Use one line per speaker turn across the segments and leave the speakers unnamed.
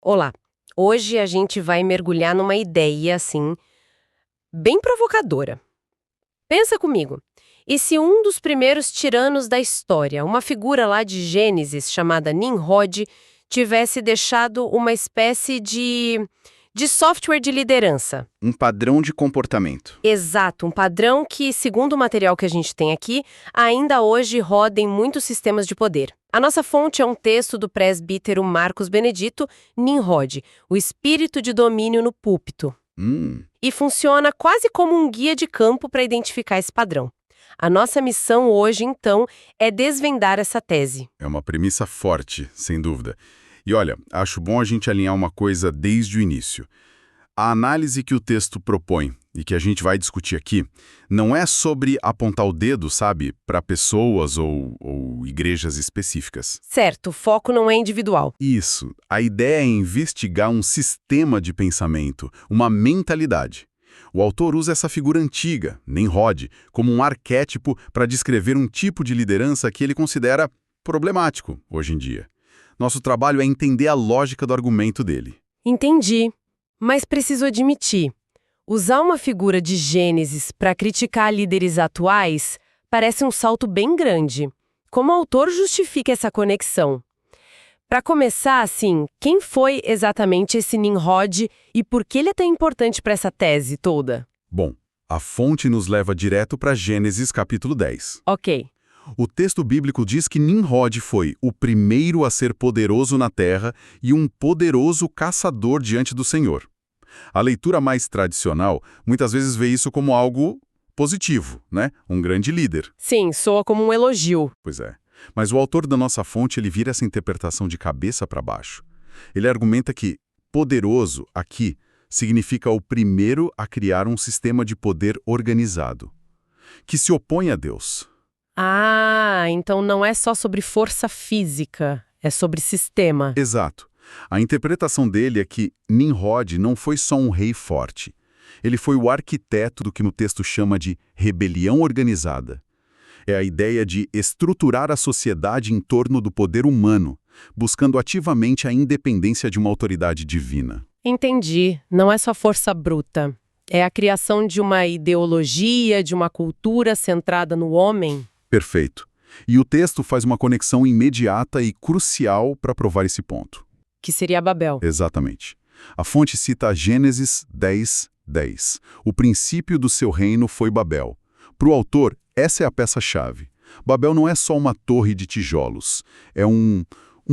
Olá, hoje a gente vai mergulhar numa ideia, assim, bem provocadora. Pensa comigo, e se um dos primeiros tiranos da história, uma figura lá de Gênesis chamada Nimrod, tivesse deixado uma espécie de software de liderança?
Um padrão de comportamento.
Exato, um padrão que, segundo o material que a gente tem aqui, ainda hoje roda em muitos sistemas de poder. A nossa fonte é um texto do presbítero Marcos Benedito, Nimrod, o espírito de domínio no púlpito. E funciona quase como um guia de campo para identificar esse padrão. A nossa missão hoje, então, é desvendar essa tese.
É uma premissa forte, sem dúvida. E olha, acho bom a gente alinhar uma coisa desde o início. A análise que o texto propõe e que a gente vai discutir aqui não é sobre apontar o dedo, sabe, para pessoas ou igrejas específicas.
Certo, o foco não é individual.
Isso. A ideia é investigar um sistema de pensamento, uma mentalidade. O autor usa essa figura antiga, Nimrod, como um arquétipo para descrever um tipo de liderança que ele considera problemático hoje em dia. Nosso trabalho é entender a lógica do argumento dele.
Entendi. Mas preciso admitir, usar uma figura de Gênesis para criticar líderes atuais parece um salto bem grande. Como o autor justifica essa conexão? Para começar, assim, quem foi exatamente esse Nimrod e por que ele é tão importante para essa tese toda?
Bom, a fonte nos leva direto para Gênesis capítulo 10.
Ok.
O texto bíblico diz que Nimrod foi o primeiro a ser poderoso na terra e um poderoso caçador diante do Senhor. A leitura mais tradicional muitas vezes vê isso como algo positivo, né? Um grande líder.
Sim, soa como um elogio.
Pois é. Mas o autor da nossa fonte, ele vira essa interpretação de cabeça para baixo. Ele argumenta que poderoso, aqui, significa o primeiro a criar um sistema de poder organizado, que se opõe a Deus.
Ah, então não é só sobre força física, é sobre sistema.
Exato. A interpretação dele é que Nimrod não foi só um rei forte. Ele foi o arquiteto do que no texto chama de rebelião organizada. É a ideia de estruturar a sociedade em torno do poder humano, buscando ativamente a independência de uma autoridade divina.
Entendi. Não é só força bruta. É a criação de uma ideologia, de uma cultura centrada no homem.
Perfeito. E o texto faz uma conexão imediata e crucial para provar esse ponto.
Que seria Babel.
Exatamente. A fonte cita Gênesis 10:10. O princípio do seu reino foi Babel. Para o autor, essa é a peça-chave. Babel não é só uma torre de tijolos. É um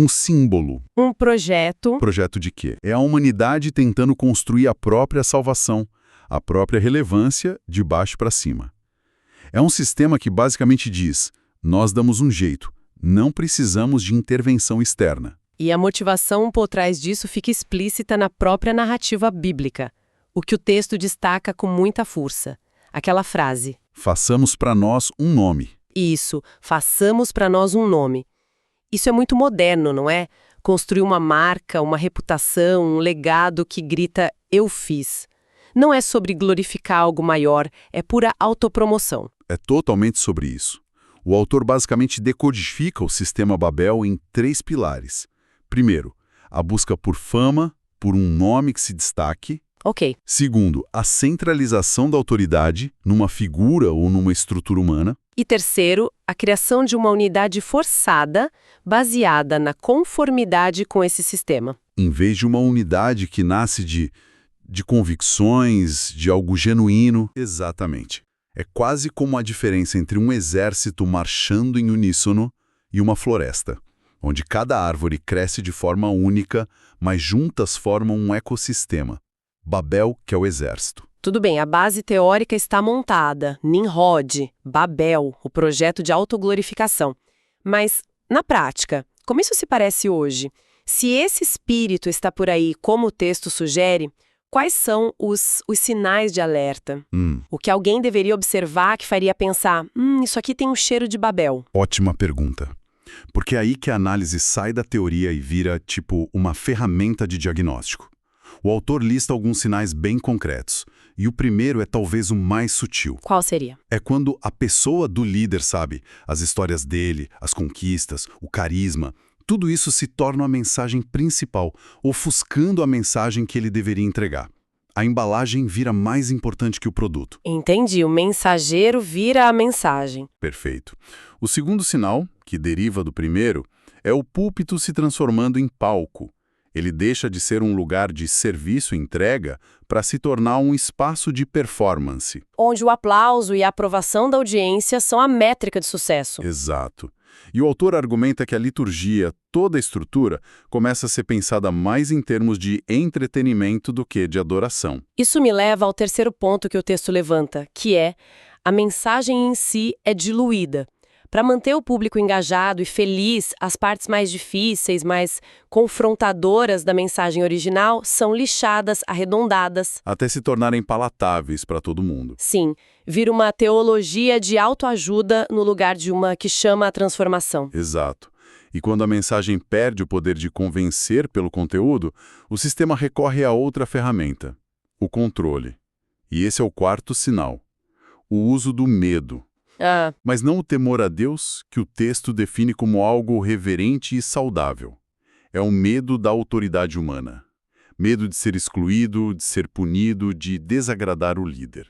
símbolo.
Um projeto.
Projeto de quê? É a humanidade tentando construir a própria salvação, a própria relevância de baixo para cima. É um sistema que basicamente diz: nós damos um jeito, não precisamos de intervenção externa.
E a motivação por trás disso fica explícita na própria narrativa bíblica, o que o texto destaca com muita força. Aquela frase:
façamos para nós um nome.
Isso, façamos para nós um nome. Isso é muito moderno, não é? Construir uma marca, uma reputação, um legado que grita eu fiz. Não é sobre glorificar algo maior, é pura autopromoção.
É totalmente sobre isso. O autor basicamente decodifica o sistema Babel em 3 pilares. Primeiro, a busca por fama, por um nome que se destaque.
Ok.
Segundo, a centralização da autoridade numa figura ou numa estrutura humana.
E terceiro, a criação de uma unidade forçada, baseada na conformidade com esse sistema.
Em vez de uma unidade que nasce de convicções, de algo genuíno. Exatamente. É quase como a diferença entre um exército marchando em uníssono e uma floresta, onde cada árvore cresce de forma única, mas juntas formam um ecossistema. Babel, que é o exército.
Tudo bem, a base teórica está montada. Nimrod, Babel, o projeto de autoglorificação. Mas, na prática, como isso se parece hoje? Se esse espírito está por aí, como o texto sugere, quais são os sinais de alerta? O que alguém deveria observar que faria pensar, isso aqui tem um cheiro de Babel?
Ótima pergunta. Porque é aí que a análise sai da teoria e vira, tipo, uma ferramenta de diagnóstico. O autor lista alguns sinais bem concretos, e o primeiro é talvez o mais sutil.
Qual seria?
É quando a pessoa do líder, sabe, as histórias dele, as conquistas, o carisma, tudo isso se torna a mensagem principal, ofuscando a mensagem que ele deveria entregar. A embalagem vira mais importante que o produto.
Entendi, o mensageiro vira a mensagem.
Perfeito. O segundo sinal, que deriva do primeiro, é o púlpito se transformando em palco. Ele deixa de ser um lugar de serviço e entrega para se tornar um espaço de performance.
Onde o aplauso e a aprovação da audiência são a métrica de sucesso.
Exato. E o autor argumenta que a liturgia, toda a estrutura, começa a ser pensada mais em termos de entretenimento do que de adoração.
Isso me leva ao terceiro ponto que o texto levanta, que é a mensagem em si é diluída. Para manter o público engajado e feliz, as partes mais difíceis, mais confrontadoras da mensagem original são lixadas, arredondadas.
Até se tornarem palatáveis para todo mundo.
Sim, vira uma teologia de autoajuda no lugar de uma que chama a transformação.
Exato. E quando a mensagem perde o poder de convencer pelo conteúdo, o sistema recorre a outra ferramenta, o controle. E esse é o quarto sinal, o uso do medo. Mas não o temor a Deus, que o texto define como algo reverente e saudável. É o medo da autoridade humana. Medo de ser excluído, de ser punido, de desagradar o líder.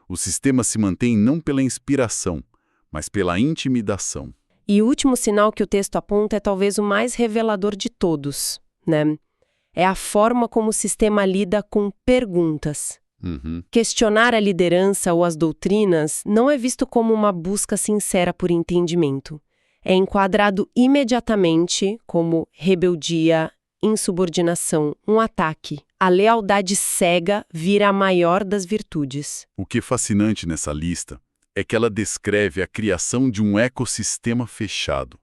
O sistema se mantém não pela inspiração, mas pela intimidação.
E o último sinal que o texto aponta é talvez o mais revelador de todos, né? É a forma como o sistema lida com perguntas. Questionar a liderança ou as doutrinas não é visto como uma busca sincera por entendimento. É enquadrado imediatamente como rebeldia, insubordinação, um ataque. A lealdade cega vira a maior das virtudes.
O que é fascinante nessa lista é que ela descreve a criação de um ecossistema fechado.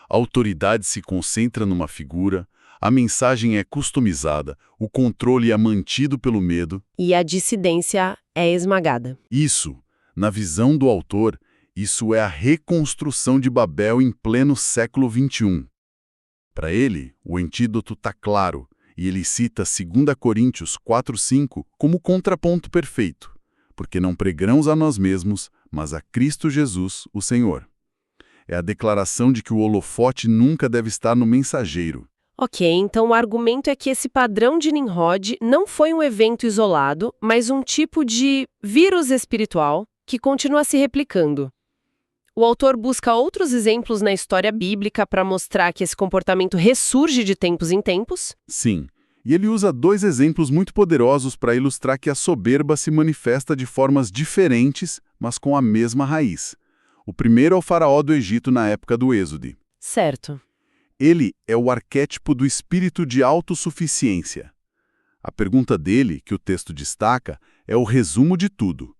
A autoridade se concentra numa figura, a mensagem é customizada, o controle é mantido pelo medo.
E a dissidência é esmagada.
Isso, na visão do autor, isso é a reconstrução de Babel em pleno século XXI. Para ele, o antídoto está claro, e ele cita 2 Coríntios 4:5 como contraponto perfeito, porque não pregamos a nós mesmos, mas a Cristo Jesus, o Senhor. É a declaração de que o holofote nunca deve estar no mensageiro.
Ok, então o argumento é que esse padrão de Nimrod não foi um evento isolado, mas um tipo de vírus espiritual que continua se replicando. O autor busca outros exemplos na história bíblica para mostrar que esse comportamento ressurge de tempos em tempos?
Sim, e ele usa 2 exemplos muito poderosos para ilustrar que a soberba se manifesta de formas diferentes, mas com a mesma raiz. O primeiro é o faraó do Egito na época do Êxodo.
Certo.
Ele é o arquétipo do espírito de autossuficiência. A pergunta dele, que o texto destaca, é o resumo de tudo.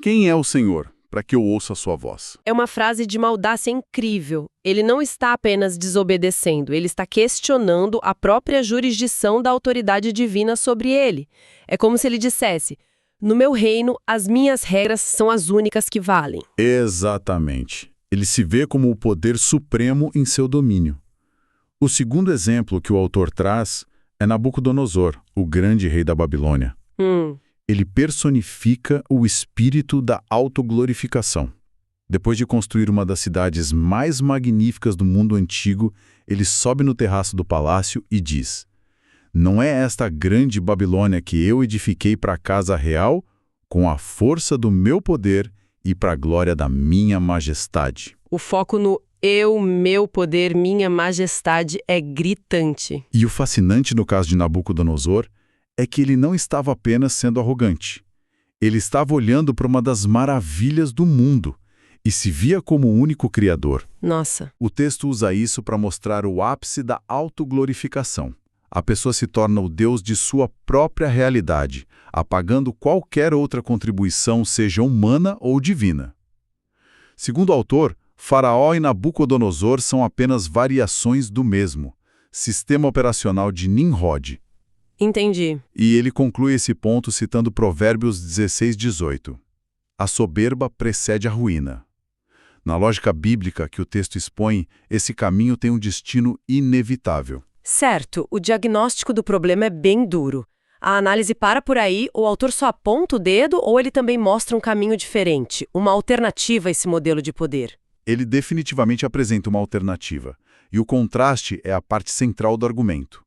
Quem é o Senhor, para que eu ouça a sua voz?
É uma frase de uma audácia incrível. Ele não está apenas desobedecendo, ele está questionando a própria jurisdição da autoridade divina sobre ele. É como se ele dissesse: no meu reino, as minhas regras são as únicas que valem.
Exatamente. Ele se vê como o poder supremo em seu domínio. O segundo exemplo que o autor traz é Nabucodonosor, o grande rei da Babilônia. Ele personifica o espírito da autoglorificação. Depois de construir uma das cidades mais magníficas do mundo antigo, ele sobe no terraço do palácio e diz: não é esta grande Babilônia que eu edifiquei para a casa real, com a força do meu poder e para a glória da minha majestade.
O foco no eu, meu poder, minha majestade é gritante.
E o fascinante no caso de Nabucodonosor é que ele não estava apenas sendo arrogante. Ele estava olhando para uma das maravilhas do mundo e se via como o único criador.
Nossa.
O texto usa isso para mostrar o ápice da autoglorificação. A pessoa se torna o Deus de sua própria realidade, apagando qualquer outra contribuição, seja humana ou divina. Segundo o autor, Faraó e Nabucodonosor são apenas variações do mesmo, sistema operacional de Nimrod.
Entendi.
E ele conclui esse ponto citando Provérbios 16:18. A soberba precede a ruína. Na lógica bíblica que o texto expõe, esse caminho tem um destino inevitável.
Certo, o diagnóstico do problema é bem duro. A análise para por aí, o autor só aponta o dedo ou ele também mostra um caminho diferente, uma alternativa a esse modelo de poder?
Ele definitivamente apresenta uma alternativa. E o contraste é a parte central do argumento.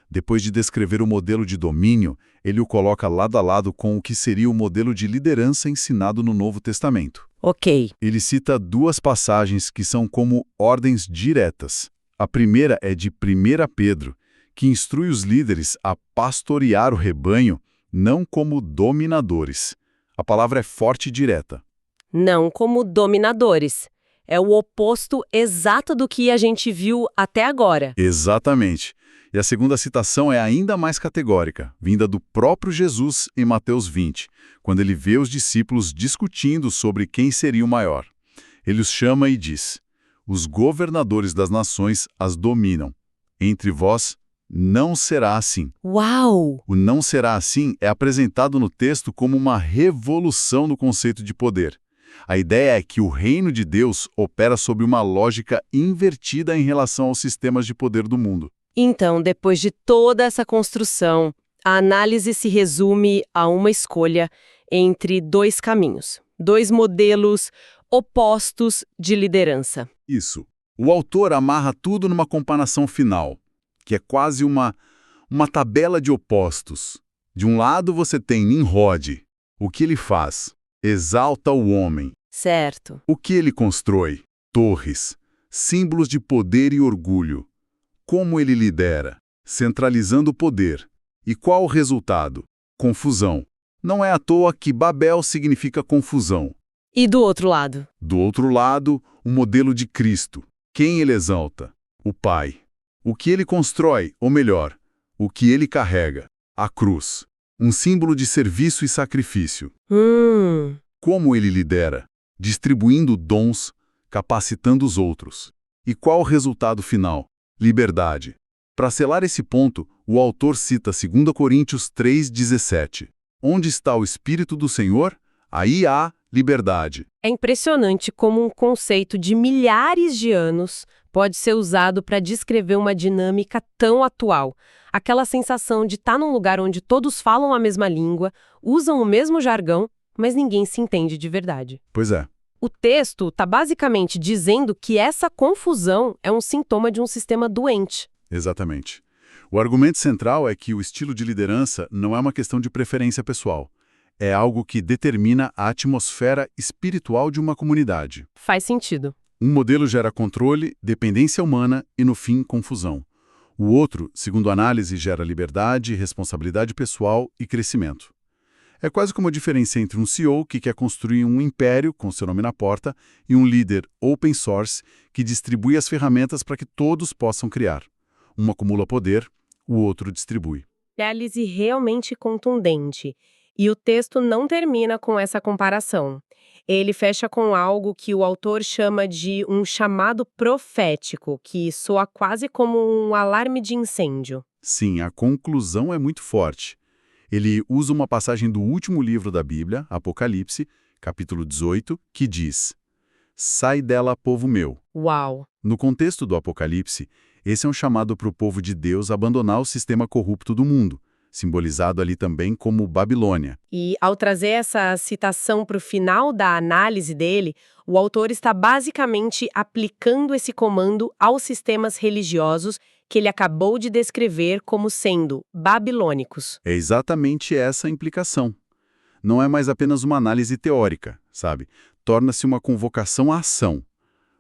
Depois de descrever o modelo de domínio, ele o coloca lado a lado com o que seria o modelo de liderança ensinado no Novo Testamento.
Ok.
Ele cita duas passagens que são como ordens diretas. A primeira é de 1 Pedro, que instrui os líderes a pastorear o rebanho, não como dominadores. A palavra é forte e direta.
Não como dominadores. É o oposto exato do que a gente viu até agora.
Exatamente. E a segunda citação é ainda mais categórica, vinda do próprio Jesus em Mateus 20, quando ele vê os discípulos discutindo sobre quem seria o maior. Ele os chama e diz: os governadores das nações as dominam. Entre vós não será assim.
Uau!
O não será assim é apresentado no texto como uma revolução no conceito de poder. A ideia é que o reino de Deus opera sob uma lógica invertida em relação aos sistemas de poder do mundo.
Então, depois de toda essa construção, a análise se resume a uma escolha entre dois caminhos, dois modelos opostos de liderança.
Isso. O autor amarra tudo numa comparação final, que é quase uma tabela de opostos. De um lado você tem Nimrod. O que ele faz? Exalta o homem.
Certo.
O que ele constrói? Torres, símbolos de poder e orgulho. Como ele lidera? Centralizando o poder. E qual o resultado? Confusão. Não é à toa que Babel significa confusão.
E do outro lado?
Do outro lado, o modelo de Cristo. Quem ele exalta? O Pai. O que ele constrói, ou melhor, o que ele carrega? A cruz. Um símbolo de serviço e sacrifício. Como ele lidera? Distribuindo dons, capacitando os outros. E qual o resultado final? Liberdade. Para selar esse ponto, o autor cita 2 Coríntios 3,17. Onde está o Espírito do Senhor? Aí há liberdade.
É impressionante como um conceito de milhares de anos pode ser usado para descrever uma dinâmica tão atual. Aquela sensação de estar num lugar onde todos falam a mesma língua, usam o mesmo jargão, mas ninguém se entende de verdade.
Pois é.
O texto está basicamente dizendo que essa confusão é um sintoma de um sistema doente.
Exatamente. O argumento central é que o estilo de liderança não é uma questão de preferência pessoal. É algo que determina a atmosfera espiritual de uma comunidade.
Faz sentido.
Um modelo gera controle, dependência humana e, no fim, confusão. O outro, segundo a análise, gera liberdade, responsabilidade pessoal e crescimento. É quase como a diferença entre um CEO que quer construir um império com seu nome na porta e um líder open source que distribui as ferramentas para que todos possam criar. Um acumula poder, o outro distribui.
Análise realmente contundente. E o texto não termina com essa comparação. Ele fecha com algo que o autor chama de um chamado profético, que soa quase como um alarme de incêndio.
Sim, a conclusão é muito forte. Ele usa uma passagem do último livro da Bíblia, Apocalipse, capítulo 18, que diz: sai dela, povo meu.
Uau!
No contexto do Apocalipse, esse é um chamado para o povo de Deus abandonar o sistema corrupto do mundo, simbolizado ali também como Babilônia.
E ao trazer essa citação para o final da análise dele, o autor está basicamente aplicando esse comando aos sistemas religiosos que ele acabou de descrever como sendo babilônicos.
É exatamente essa a implicação. Não é mais apenas uma análise teórica, sabe? Torna-se uma convocação à ação.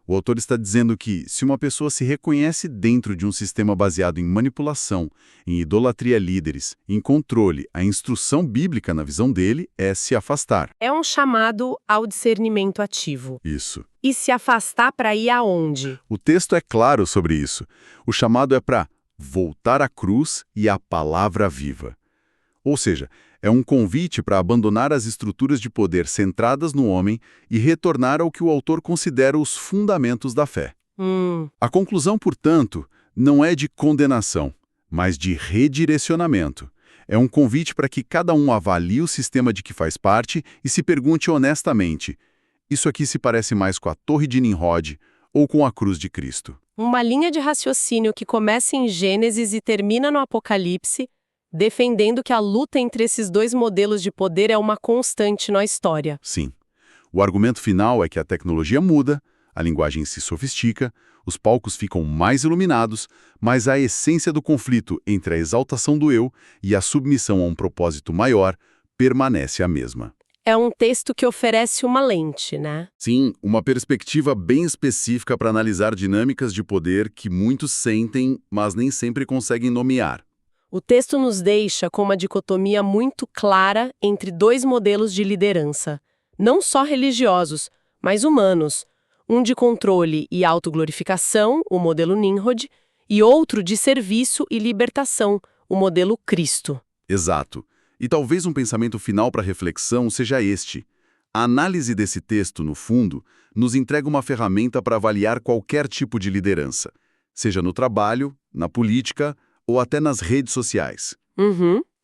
O autor está dizendo que, se uma pessoa se reconhece dentro de um sistema baseado em manipulação, em idolatria a líderes, em controle, a instrução bíblica, na visão dele, é se afastar.
É um chamado ao discernimento ativo.
Isso.
E se afastar para ir aonde?
O texto é claro sobre isso. O chamado é para voltar à cruz e à palavra viva. Ou seja, é um convite para abandonar as estruturas de poder centradas no homem e retornar ao que o autor considera os fundamentos da fé. A conclusão, portanto, não é de condenação, mas de redirecionamento. É um convite para que cada um avalie o sistema de que faz parte e se pergunte honestamente: isso aqui se parece mais com a Torre de Nimrod ou com a cruz de Cristo?
Uma linha de raciocínio que começa em Gênesis e termina no Apocalipse, defendendo que a luta entre esses dois modelos de poder é uma constante na história.
Sim. O argumento final é que a tecnologia muda, A linguagem se sofistica, os palcos ficam mais iluminados, mas a essência do conflito entre a exaltação do eu e a submissão a um propósito maior permanece a mesma.
É um texto que oferece uma lente, né?
Sim, uma perspectiva bem específica para analisar dinâmicas de poder que muitos sentem, mas nem sempre conseguem nomear.
O texto nos deixa com uma dicotomia muito clara entre dois modelos de liderança, não só religiosos, mas humanos. Um de controle e autoglorificação, o modelo Nimrod, e outro de serviço e libertação, o modelo Cristo.
Exato. E talvez um pensamento final para reflexão seja este. A análise desse texto, no fundo, nos entrega uma ferramenta para avaliar qualquer tipo de liderança, seja no trabalho, na política ou até nas redes sociais.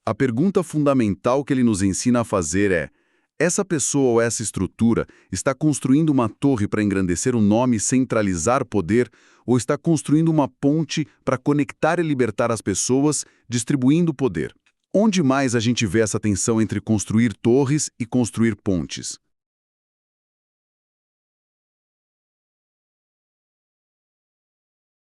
A pergunta fundamental que ele nos ensina a fazer é: essa pessoa ou essa estrutura está construindo uma torre para engrandecer o nome e centralizar poder, ou está construindo uma ponte para conectar e libertar as pessoas, distribuindo poder? Onde mais a gente vê essa tensão entre construir torres e construir pontes?